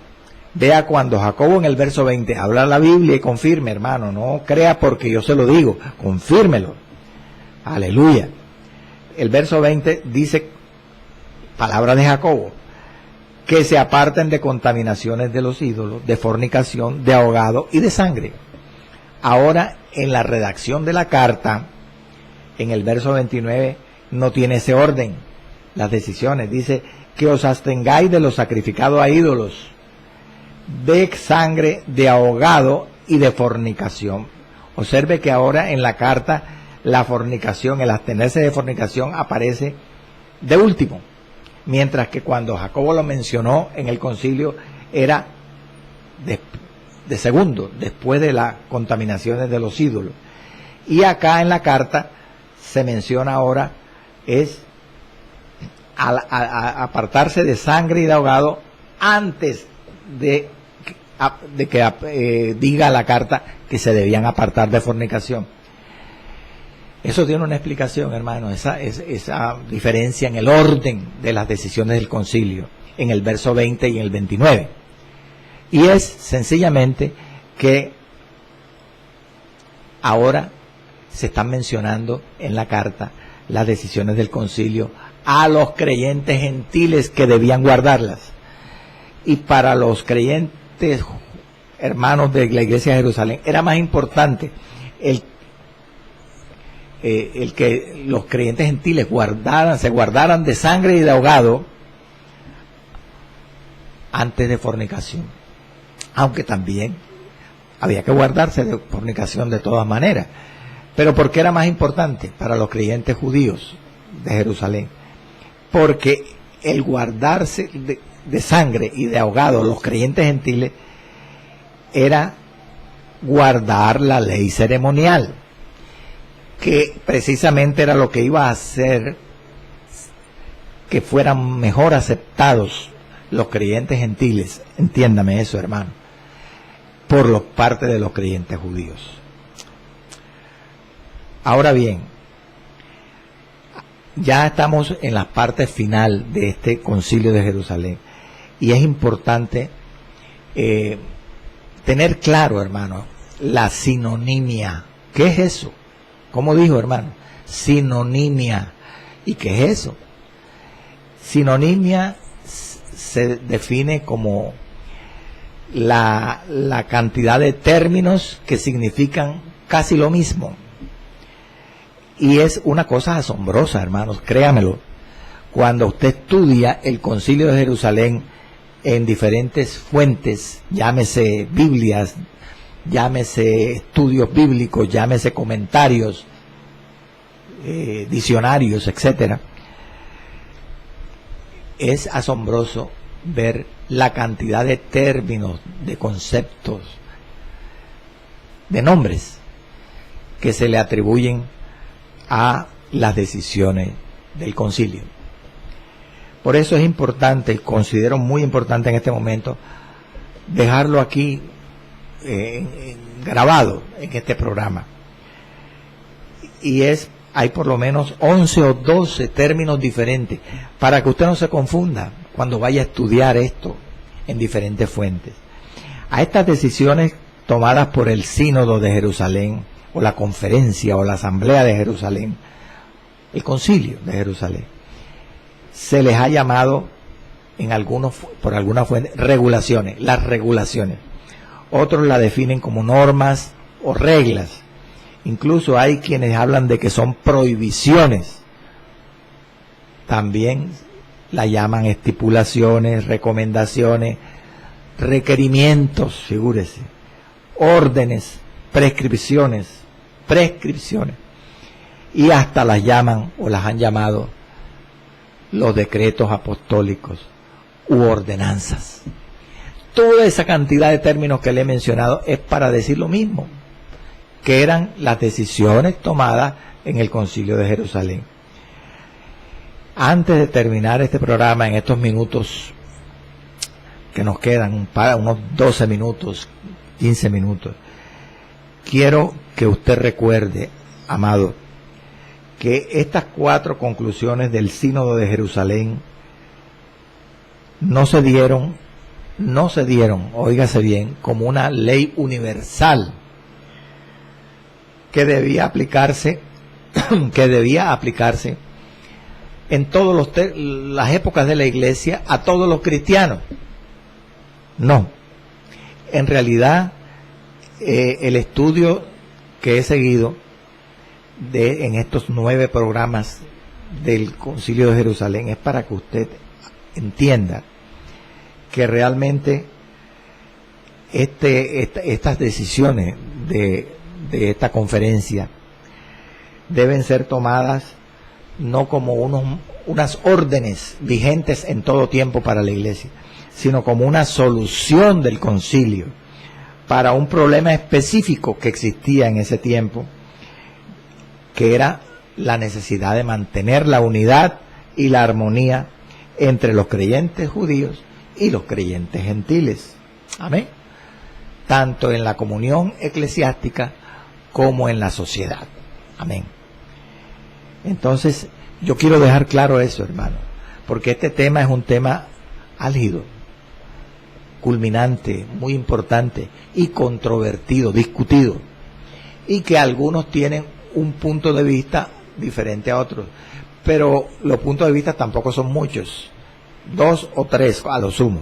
Speaker 1: Vea cuando Jacobo en el verso 20 habla la Biblia y confirme, hermano, no crea porque yo se lo digo, confírmelo. Aleluya. El verso 20 dice, palabra de Jacobo, que se aparten de contaminaciones de los ídolos, de fornicación, de ahogado y de sangre. Ahora, en la redacción de la carta, en el verso 29, no tiene ese orden. Las decisiones, dice, que os abstengáis de lo sacrificado a ídolos, de sangre, de ahogado y de fornicación. Observe que ahora en la carta, la fornicación, el abstenerse de fornicación aparece de último. Mientras que cuando Jacobo lo mencionó en el concilio era de segundo, después de las contaminaciones de los ídolos. Y acá en la carta se menciona ahora es apartarse de sangre y de ahogado antes de que diga la carta que se debían apartar de fornicación. Eso tiene una explicación, hermano, esa diferencia en el orden de las decisiones del concilio, en el verso 20 y en el 29. Y es sencillamente que ahora se están mencionando en la carta las decisiones del concilio a los creyentes gentiles que debían guardarlas. Y para los creyentes hermanos de la iglesia de Jerusalén era más importante el que los creyentes gentiles se guardaran de sangre y de ahogado antes de fornicación, aunque también había que guardarse de fornicación de todas maneras. Pero ¿por qué era más importante para los creyentes judíos de Jerusalén? Porque el guardarse de sangre y de ahogado, los creyentes gentiles, era guardar la ley ceremonial, que precisamente era lo que iba a hacer que fueran mejor aceptados los creyentes gentiles, entiéndame eso, hermano, por parte de los creyentes judíos. Ahora bien, ya estamos en la parte final de este concilio de Jerusalén, y es importante tener claro, hermano, la sinonimia. ¿Qué es eso? ¿Cómo dijo, hermano? Sinonimia. ¿Y qué es eso? Sinonimia se define como la cantidad de términos que significan casi lo mismo. Y es una cosa asombrosa, hermanos, créamelo. Cuando usted estudia el Concilio de Jerusalén en diferentes fuentes, llámese Biblias, llámese estudios bíblicos, llámese comentarios, diccionarios, etcétera, es asombroso ver la cantidad de términos, de conceptos, de nombres que se le atribuyen a las decisiones del concilio. Por eso es importante, considero muy importante en este momento, dejarlo aquí grabado en este programa. Y hay por lo menos 11 o 12 términos diferentes, para que usted no se confunda cuando vaya a estudiar esto en diferentes fuentes. A estas decisiones tomadas por el Sínodo de Jerusalén, o la Conferencia, o la Asamblea de Jerusalén, el Concilio de Jerusalén, se les ha llamado por alguna fuente regulaciones, las regulaciones. Otros la definen como normas o reglas. Incluso hay quienes hablan de que son prohibiciones. También la llaman estipulaciones, recomendaciones, requerimientos, figúrese, órdenes, prescripciones, y hasta las llaman o las han llamado los decretos apostólicos u ordenanzas. Toda esa cantidad de términos que le he mencionado es para decir lo mismo, que eran las decisiones tomadas en el Concilio de Jerusalén. Antes de terminar este programa, en estos minutos que nos quedan, unos 12 minutos, 15 minutos, quiero que usted recuerde, amado, que estas 4 conclusiones del Sínodo de Jerusalén no se dieron, óigase bien, como una ley universal que debía aplicarse en todas las épocas de la Iglesia a todos los cristianos. No, en realidad el estudio que he seguido en estos 9 programas del Concilio de Jerusalén es para que usted entienda que realmente estas decisiones de esta conferencia deben ser tomadas no como unas órdenes vigentes en todo tiempo para la Iglesia, sino como una solución del concilio para un problema específico que existía en ese tiempo, que era la necesidad de mantener la unidad y la armonía entre los creyentes judíos y los creyentes gentiles. Amén. Tanto en la comunión eclesiástica como en la sociedad. Amén. Entonces, yo quiero dejar claro eso, hermano, porque este tema es un tema álgido, culminante, muy importante y controvertido, discutido, y que algunos tienen un punto de vista diferente a otros, pero los puntos de vista tampoco son muchos, 2 o 3 a lo sumo.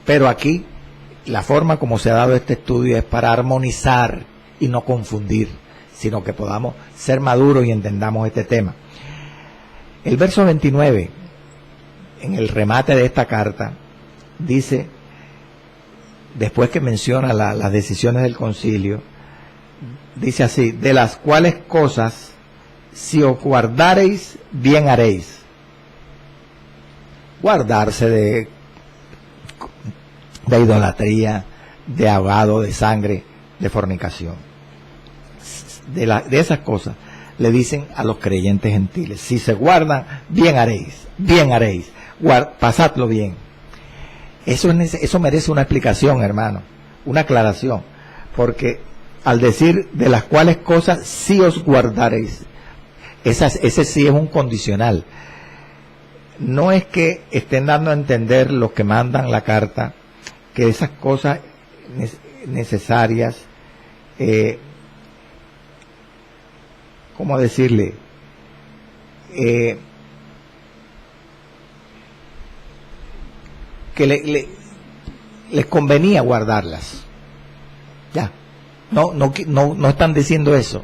Speaker 1: Pero aquí la forma como se ha dado este estudio es para armonizar y no confundir, sino que podamos ser maduros y entendamos este tema. El verso 29, en el remate de esta carta, dice, después que menciona las decisiones del concilio, dice así: de las cuales cosas, si os guardareis, bien haréis. Guardarse de idolatría, de ahogado, de sangre, de fornicación. De esas cosas le dicen a los creyentes gentiles: si se guardan, bien haréis, pasadlo bien. Eso merece una explicación, hermano, una aclaración, porque al decir de las cuales cosas si os guardaréis, ese sí es un condicional. No es que estén dando a entender los que mandan la carta que esas cosas necesarias, ¿cómo decirle? Que les convenía guardarlas. Ya. No están diciendo eso.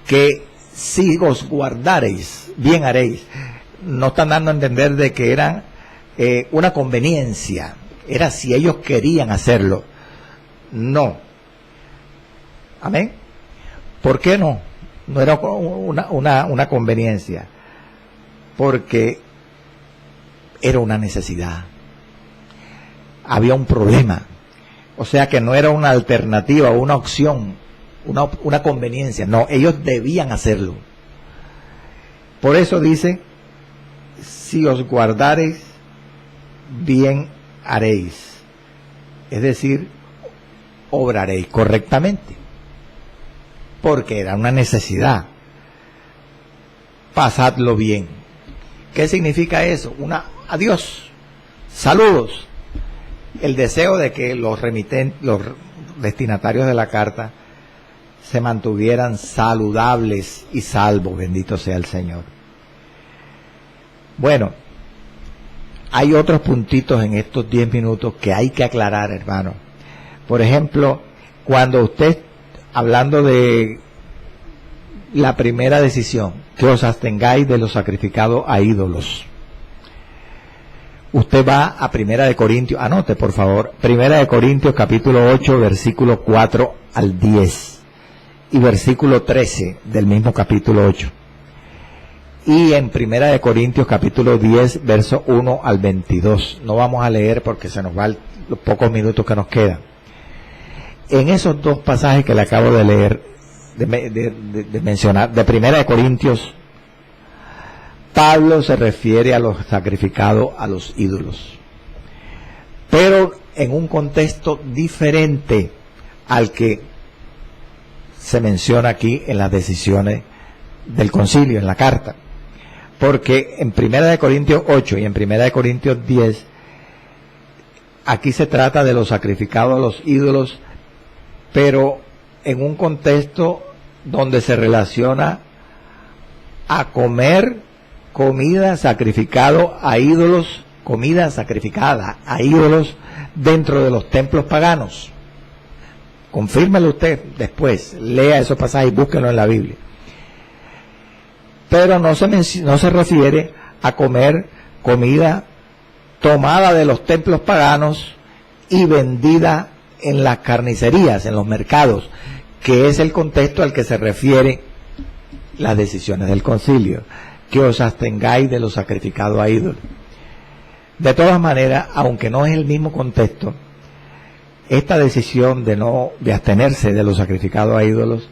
Speaker 1: Que si os guardareis, bien haréis. No están dando a entender de que era una conveniencia. Era si ellos querían hacerlo. No. Amén. ¿Por qué no? No era una conveniencia. Porque era una necesidad. Había un problema. O sea que no era una alternativa, una opción, una conveniencia. No, ellos debían hacerlo. Por eso dice: si os guardareis, bien haréis. Es decir, obraréis correctamente. Porque era una necesidad. Pasadlo bien. ¿Qué significa eso? Adiós, saludos. El deseo de que los destinatarios de la carta se mantuvieran saludables y salvos, bendito sea el Señor. Bueno, hay otros puntitos en estos 10 minutos que hay que aclarar, hermano. Por ejemplo, cuando usted, hablando de la primera decisión, que os abstengáis de los sacrificados a ídolos. Usted va a Primera de Corintios, anote por favor, Primera de Corintios capítulo 8, versículo 4 al 10 y versículo 13 del mismo capítulo 8. Y en Primera de Corintios capítulo 10, verso 1 al 22. No vamos a leer porque se nos van los pocos minutos que nos quedan. En esos dos pasajes que le acabo de leer, de mencionar, de Primera de Corintios, Pablo se refiere a los sacrificados a los ídolos, pero en un contexto diferente al que se menciona aquí en las decisiones del concilio, en la carta. Porque en Primera de Corintios 8 y en Primera de Corintios 10, aquí se trata de los sacrificados a los ídolos, pero en un contexto donde se relaciona a comer comida sacrificada a ídolos dentro de los templos paganos. Confírmelo usted después, lea esos pasajes y búsquenlo en la Biblia. Pero no se refiere a comer comida tomada de los templos paganos y vendida en las carnicerías, en los mercados, que es el contexto al que se refiere las decisiones del concilio, que os abstengáis de los sacrificados a ídolos. De todas maneras, aunque no es el mismo contexto, esta decisión de abstenerse de los sacrificados a ídolos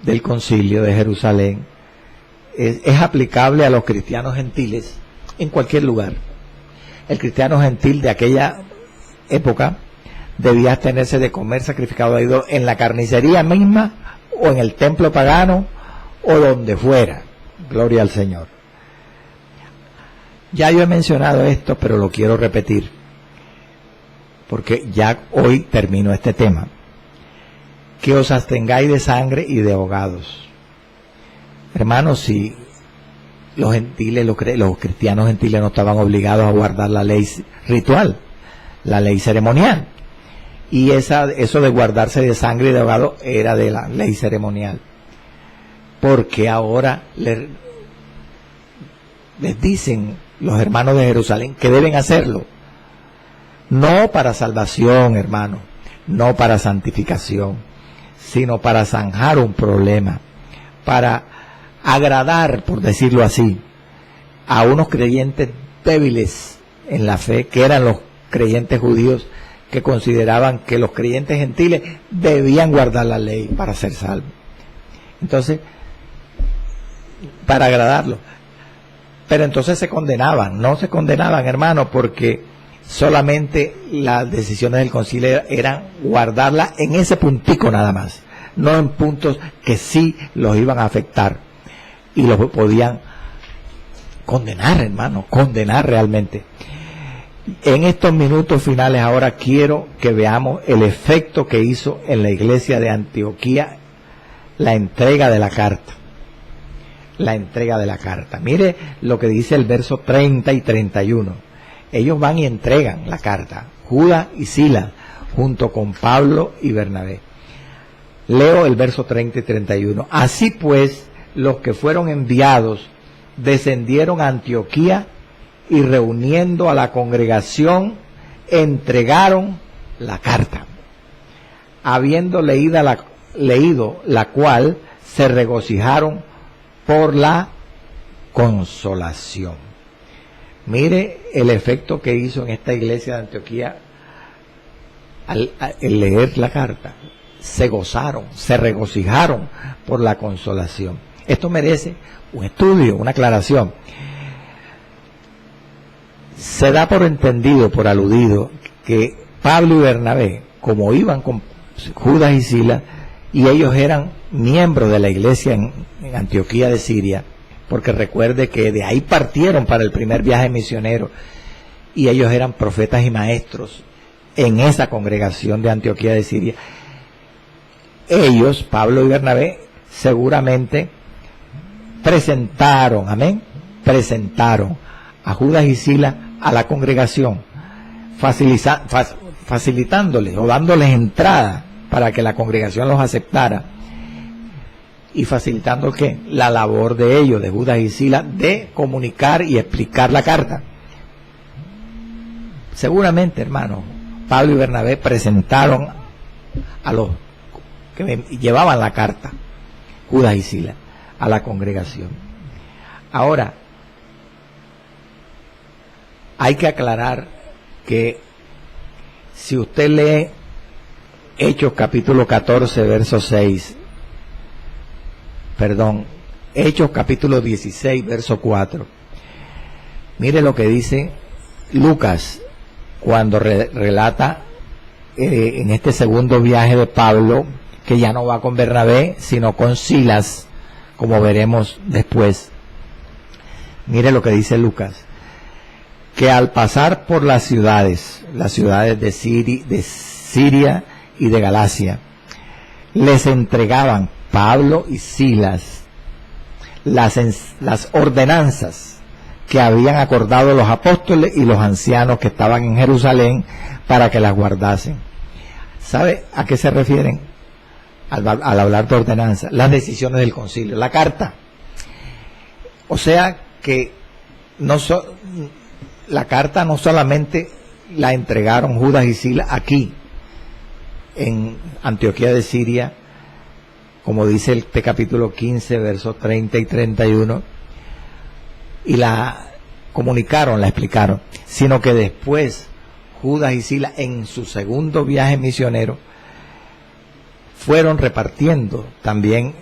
Speaker 1: del concilio de Jerusalén es aplicable a los cristianos gentiles en cualquier lugar. El cristiano gentil de aquella época debía abstenerse de comer sacrificado a ídolos en la carnicería misma o en el templo pagano o donde fuera. Gloria al Señor. Ya yo he mencionado esto, pero lo quiero repetir, porque ya hoy termino este tema. Que os abstengáis de sangre y de ahogados. Hermanos, si los gentiles, los cristianos gentiles no estaban obligados a guardar la ley ritual, la ley ceremonial, y eso de guardarse de sangre y de ahogado era de la ley ceremonial, porque ahora les dicen los hermanos de Jerusalén que deben hacerlo, no para salvación, hermano, no para santificación, sino para zanjar un problema, para agradar, por decirlo así, a unos creyentes débiles en la fe, que eran los creyentes judíos, que consideraban que los creyentes gentiles debían guardar la ley para ser salvos. Entonces, para agradarlo. Pero entonces se condenaban, no se condenaban, hermano, porque solamente las decisiones del concilio eran guardarla en ese puntico nada más, no en puntos que sí los iban a afectar y los podían condenar, hermano, condenar realmente. En estos minutos finales ahora quiero que veamos el efecto que hizo en la iglesia de Antioquía la entrega de la carta. La entrega de la carta. Mire lo que dice el verso 30 y 31. Ellos van y entregan la carta, Judas y Silas, junto con Pablo y Bernabé. Leo el verso 30 y 31. Así pues, los que fueron enviados descendieron a Antioquía y reuniendo a la congregación entregaron la carta. Habiendo leído la cual, se regocijaron por la consolación. Mire el efecto que hizo en esta iglesia de Antioquía al leer la carta. Se gozaron, se regocijaron por la consolación. Esto merece un estudio, una aclaración. Se da por entendido, por aludido, que Pablo y Bernabé, como iban con Judas y Silas, y ellos eran miembros de la iglesia en Antioquía de Siria, porque recuerde que de ahí partieron para el primer viaje misionero, y ellos eran profetas y maestros en esa congregación de Antioquía de Siria. Ellos, Pablo y Bernabé, seguramente presentaron a Judas y Silas a la congregación, facilitándoles o dándoles entrada para que la congregación los aceptara, y facilitando ¿qué? La labor de ellos, de Judas y Silas, de comunicar y explicar la carta. Seguramente, hermano, Pablo y Bernabé presentaron a los que llevaban la carta, Judas y Silas, a la congregación. Ahora, hay que aclarar que si usted lee Hechos capítulo 14, verso 6, Hechos capítulo 16, verso 4, mire lo que dice Lucas cuando relata en este segundo viaje de Pablo, que ya no va con Bernabé, sino con Silas, como veremos después. Mire lo que dice Lucas, que al pasar por las ciudades de Siria y de Galacia, les entregaban Pablo y Silas las ordenanzas que habían acordado los apóstoles y los ancianos que estaban en Jerusalén para que las guardasen. ¿Sabe a qué se refieren al hablar de ordenanza? Las decisiones del concilio, la carta. O sea que la carta no solamente la entregaron Judas y Silas aquí en Antioquía de Siria, como dice este capítulo 15, versos 30 y 31, y la comunicaron, la explicaron, sino que después Judas y Silas, en su segundo viaje misionero, fueron repartiendo también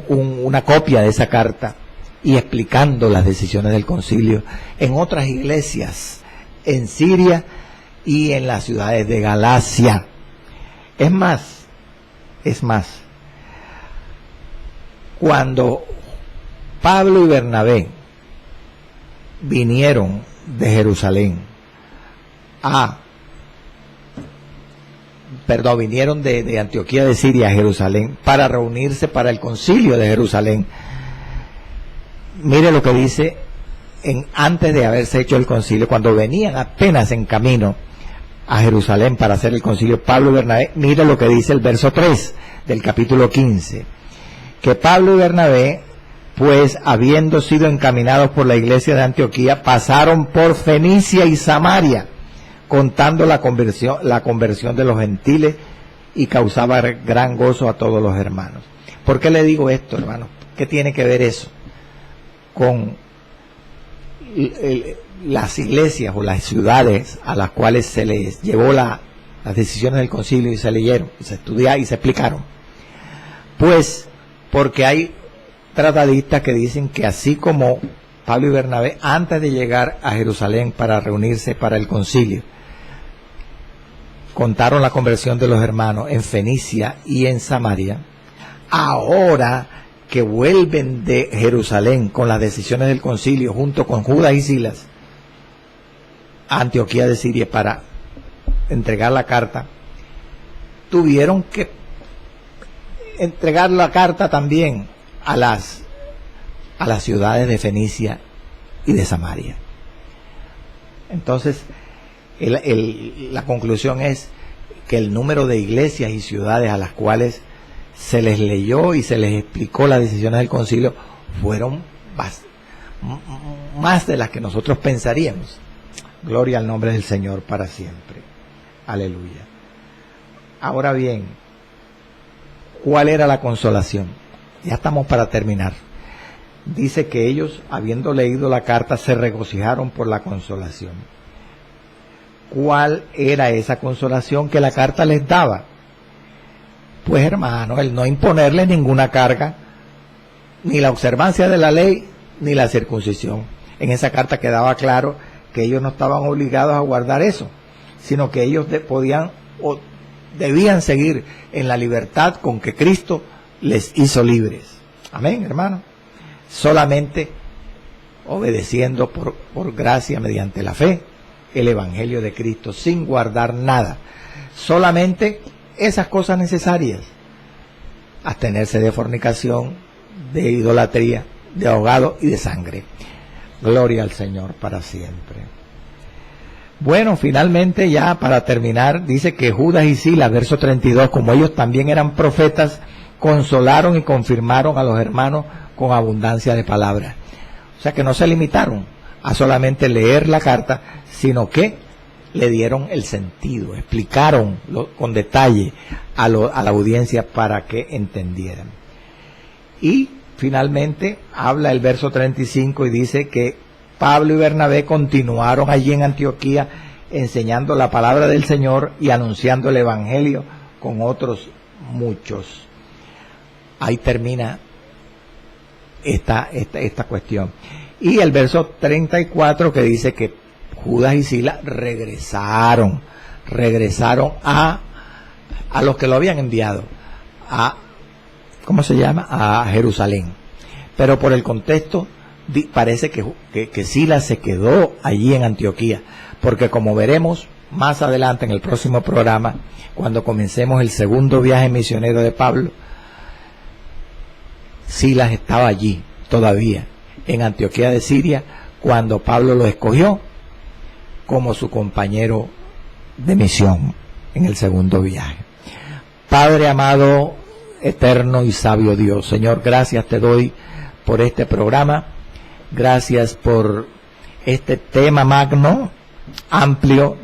Speaker 1: una copia de esa carta y explicando las decisiones del concilio en otras iglesias en Siria y en las ciudades de Galacia. Es más, cuando Pablo y Bernabé vinieron de Jerusalén vinieron de Antioquía de Siria a Jerusalén para reunirse para el concilio de Jerusalén. Mire lo que dice antes de haberse hecho el concilio, cuando venían apenas en camino a Jerusalén para hacer el concilio Pablo y Bernabé, mire lo que dice el verso 3 del capítulo 15, que Pablo y Bernabé, pues habiendo sido encaminados por la iglesia de Antioquía, pasaron por Fenicia y Samaria, contando la conversión de los gentiles, y causaba gran gozo a todos los hermanos. ¿Por qué le digo esto, hermano? ¿Qué tiene que ver eso con las iglesias o las ciudades a las cuales se les llevó las decisiones del concilio y se leyeron, y se estudiaron y se explicaron? Pues porque hay tratadistas que dicen que así como Pablo y Bernabé, antes de llegar a Jerusalén para reunirse para el concilio, contaron la conversión de los hermanos en Fenicia y en Samaria, ahora que vuelven de Jerusalén con las decisiones del concilio junto con Judas y Silas a Antioquía de Siria para entregar la carta, tuvieron que entregar la carta también a las ciudades de Fenicia y de Samaria. Entonces, la conclusión es que el número de iglesias y ciudades a las cuales se les leyó y se les explicó las decisiones del concilio fueron más de las que nosotros pensaríamos. Gloria al nombre del Señor para siempre. Aleluya. Ahora bien, ¿cuál era la consolación? Ya estamos para terminar. Dice que ellos, habiendo leído la carta, se regocijaron por la consolación. ¿Cuál era esa consolación que la carta les daba? Pues, hermano, el no imponerles ninguna carga, ni la observancia de la ley, ni la circuncisión. En esa carta quedaba claro que ellos no estaban obligados a guardar eso, sino que ellos podían o debían seguir en la libertad con que Cristo les hizo libres. Amén, hermano. Solamente obedeciendo por gracia mediante la fe el Evangelio de Cristo, sin guardar nada. Solamente esas cosas necesarias: abstenerse de fornicación, de idolatría, de ahogado y de sangre. Gloria al Señor para siempre. Bueno, finalmente, ya para terminar, dice que Judas y Silas, verso 32, como ellos también eran profetas, consolaron y confirmaron a los hermanos con abundancia de palabras. O sea que no se limitaron a solamente leer la carta, sino que le dieron el sentido, explicaron con detalle a la audiencia para que entendieran. Y finalmente habla el verso 35 y dice que Pablo y Bernabé continuaron allí en Antioquía enseñando la palabra del Señor y anunciando el Evangelio con otros muchos. Ahí termina esta cuestión. Y el verso 34 que dice que Judas y Silas regresaron a los que lo habían enviado a Jerusalén. Pero por el contexto parece que Silas se quedó allí en Antioquía, porque como veremos más adelante en el próximo programa, cuando comencemos el segundo viaje misionero de Pablo, Silas estaba allí todavía en Antioquía de Siria cuando Pablo lo escogió como su compañero de misión en el segundo viaje. Padre amado, eterno y sabio Dios, Señor, gracias te doy por este programa, gracias por este tema magno, amplio,